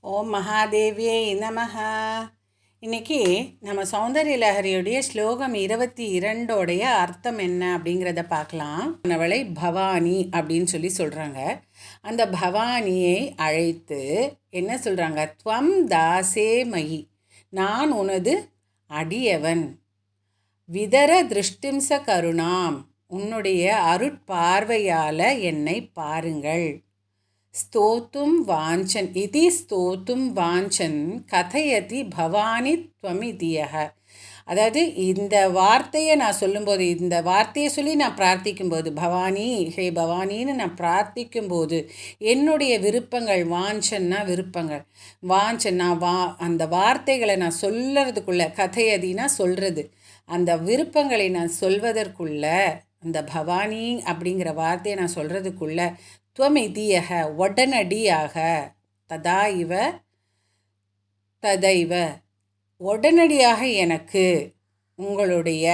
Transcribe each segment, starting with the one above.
ஓம் மகாதேவியை நமஹ. இன்றைக்கி நம்ம சௌந்தரிய லஹரியுடைய ஸ்லோகம் 22 அர்த்தம் என்ன அப்படிங்கிறத பார்க்கலாம். அவளை பவானி அப்படின்னு சொல்கிறாங்க. அந்த பவானியை அழைத்து என்ன சொல்கிறாங்க? துவம் தாசே மயி, நான் உனது அடியவன். விதர திருஷ்டிம்ச கருணாம், உன்னுடைய அருட்பார்வையால் என்னை பாருங்கள். ஸ்தோத்தும் வாஞ்சன் இதி ஸ்தோத்தும் வாஞ்சன் கதையதி பவானி துவமிதியக. அதாவது இந்த வார்த்தையை நான் சொல்லும்போது, இந்த வார்த்தையை சொல்லி நான் பிரார்த்திக்கும்போது, பவானி ஹே பவானின்னு நான் பிரார்த்திக்கும்போது என்னுடைய விருப்பங்கள், வாஞ்சன்னா விருப்பங்கள், வாஞ்சன்னா அந்த வார்த்தைகளை நான் சொல்கிறதுக்குள்ள, கதையதினா சொல்கிறது, அந்த விருப்பங்களை நான் சொல்வதற்குள்ள, அந்த பவானி அப்படிங்கிற வார்த்தையை நான் சொல்கிறதுக்குள்ள துவமிதியக உடனடியாக, ததா இவ ததைவ உடனடியாக எனக்கு உங்களுடைய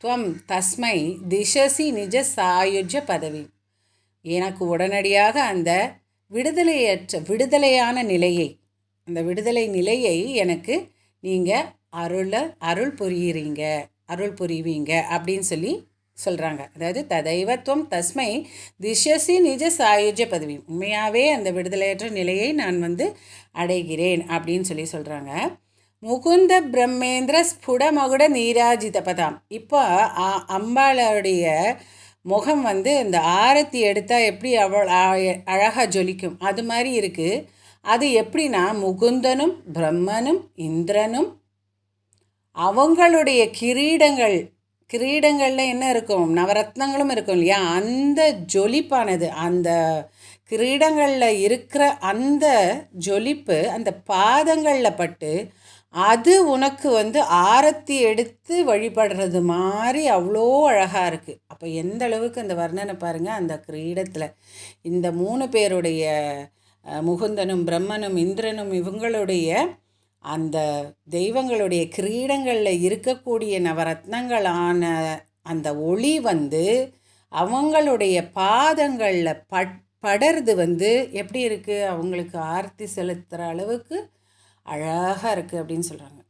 துவம் தஸ்மை திசசி நிஜ சாயுஜ பதவி, எனக்கு உடனடியாக அந்த விடுதலையான நிலையை, அந்த விடுதலை நிலையை எனக்கு நீங்கள் அருள் புரிவீங்க அப்படின்னு சொல்கிறாங்க. அதாவது ததைவத்துவம் தஸ்மை திசசி நிஜ சாயுஜ பதவி, உண்மையாகவே அந்த விடுதலையற்ற நிலையை நான் அடைகிறேன் அப்படின்னு சொல்கிறாங்க. முகுந்த பிரம்மேந்திர ஸ்புடமகுட நீராஜித பதாம். இப்போ அம்பாளுடைய முகம் இந்த ஆரத்தி எடுத்தால் எப்படி அழகாக ஜொலிக்கும், அது மாதிரி இருக்குது. அது எப்படின்னா, முகுந்தனும் பிரம்மனும் இந்திரனும் அவங்களுடைய கிரீடங்களில் என்ன இருக்கும்? நவரத்னங்களும் இருக்கும் இல்லையா? அந்த ஜொலிப்பானது, அந்த கிரீடங்களில் இருக்கிற அந்த ஜொலிப்பு அந்த பாதங்களில் பட்டு அது உனக்கு ஆரத்தி எடுத்து வழிபடுறது மாதிரி அவ்வளோ அழகாக இருக்குது. அப்போ எந்த அளவுக்கு அந்த வர்ணனை பாருங்கள். அந்த கிரீடத்தில் இந்த 3 பேருடைய, முகுந்தனும் பிரம்மனும் இந்திரனும், இவங்களுடைய அந்த தெய்வங்களுடைய கிரீடங்களில் இருக்கக்கூடிய நவரத்னங்களான அந்த ஒளி அவங்களுடைய பாதங்களில் படர்றது எப்படி இருக்குது? அவங்களுக்கு ஆர்த்தி செலுத்துகிற அளவுக்கு அழகாக இருக்குது அப்படின்னு சொல்கிறாங்க.